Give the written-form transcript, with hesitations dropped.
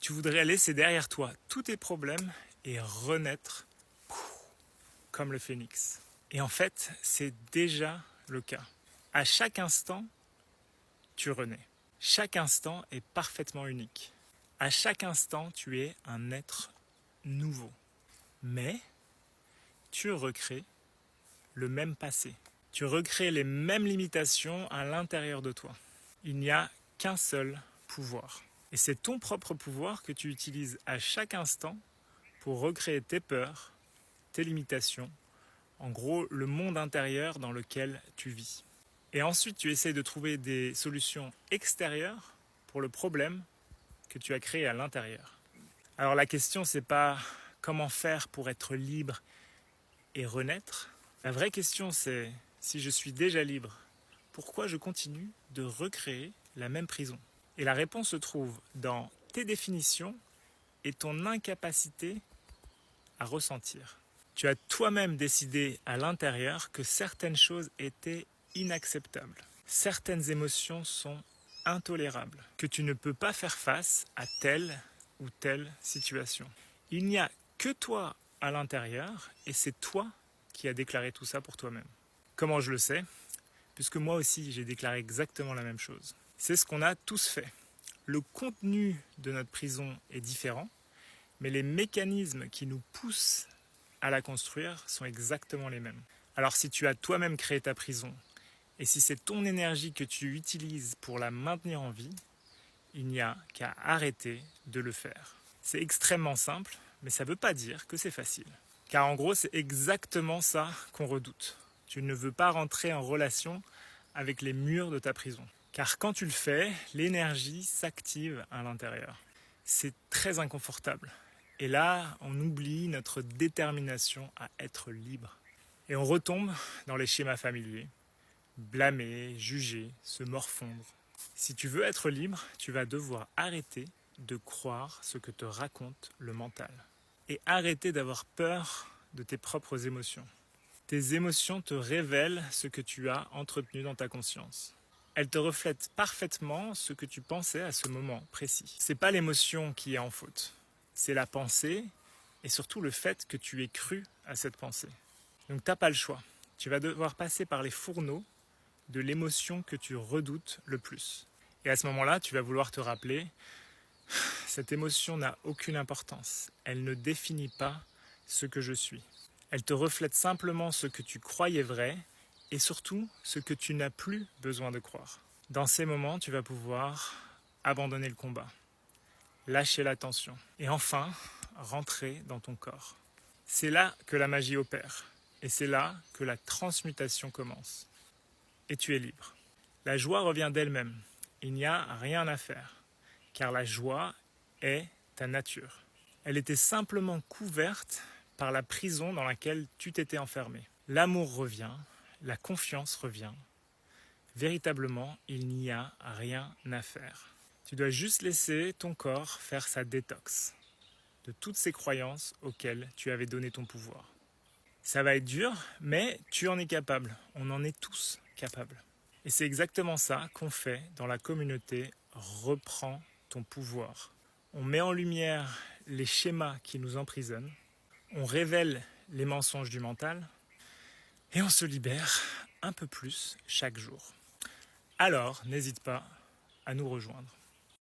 Tu voudrais laisser derrière toi tous tes problèmes et renaître comme le phénix. Et en fait, c'est déjà le cas. À chaque instant, tu renais. Chaque instant est parfaitement unique. À chaque instant, tu es un être nouveau. Mais tu recrées le même passé. Tu recrées les mêmes limitations à l'intérieur de toi. Il n'y a qu'un seul pouvoir. Et c'est ton propre pouvoir que tu utilises à chaque instant pour recréer tes peurs, tes limitations, en gros le monde intérieur dans lequel tu vis. Et ensuite tu essaies de trouver des solutions extérieures pour le problème que tu as créé à l'intérieur. Alors la question c'est pas comment faire pour être libre et renaître. La vraie question c'est si je suis déjà libre, pourquoi je continue de recréer la même prison? Et la réponse se trouve dans tes définitions et ton incapacité à ressentir. Tu as toi-même décidé à l'intérieur que certaines choses étaient inacceptables. Certaines émotions sont intolérables, que tu ne peux pas faire face à telle ou telle situation. Il n'y a que toi à l'intérieur et c'est toi qui as déclaré tout ça pour toi-même. Comment je le sais? Puisque moi aussi j'ai déclaré exactement la même chose. C'est ce qu'on a tous fait. Le contenu de notre prison est différent, mais les mécanismes qui nous poussent à la construire sont exactement les mêmes. Alors si tu as toi-même créé ta prison, et si c'est ton énergie que tu utilises pour la maintenir en vie, il n'y a qu'à arrêter de le faire. C'est extrêmement simple, mais ça ne veut pas dire que c'est facile. Car en gros, c'est exactement ça qu'on redoute. Tu ne veux pas rentrer en relation avec les murs de ta prison. Car quand tu le fais, l'énergie s'active à l'intérieur. C'est très inconfortable. Et là, on oublie notre détermination à être libre. Et on retombe dans les schémas familiers. Blâmer, juger, se morfondre. Si tu veux être libre, tu vas devoir arrêter de croire ce que te raconte le mental. Et arrêter d'avoir peur de tes propres émotions. Tes émotions te révèlent ce que tu as entretenu dans ta conscience. Elles te reflètent parfaitement ce que tu pensais à ce moment précis. C'est pas l'émotion qui est en faute. C'est la pensée et surtout le fait que tu aies cru à cette pensée. Donc t'as pas le choix. Tu vas devoir passer par les fourneaux de l'émotion que tu redoutes le plus. Et à ce moment-là, tu vas vouloir te rappeler, cette émotion n'a aucune importance. Elle ne définit pas ce que je suis. Elle te reflète simplement ce que tu croyais vrai et surtout ce que tu n'as plus besoin de croire. Dans ces moments, tu vas pouvoir abandonner le combat, lâcher la tension et enfin rentrer dans ton corps. C'est là que la magie opère et c'est là que la transmutation commence. Et tu es libre. La joie revient d'elle-même. Il n'y a rien à faire, car la joie est ta nature. Elle était simplement couverte par la prison dans laquelle tu t'étais enfermé. L'amour revient, la confiance revient. Véritablement, il n'y a rien à faire. Tu dois juste laisser ton corps faire sa détox de toutes ces croyances auxquelles tu avais donné ton pouvoir. Ça va être dur, mais tu en es capable. On en est tous capables. Et c'est exactement ça qu'on fait dans la communauté Reprends ton pouvoir. On met en lumière les schémas qui nous emprisonnent, on révèle les mensonges du mental et on se libère un peu plus chaque jour. Alors, n'hésite pas à nous rejoindre.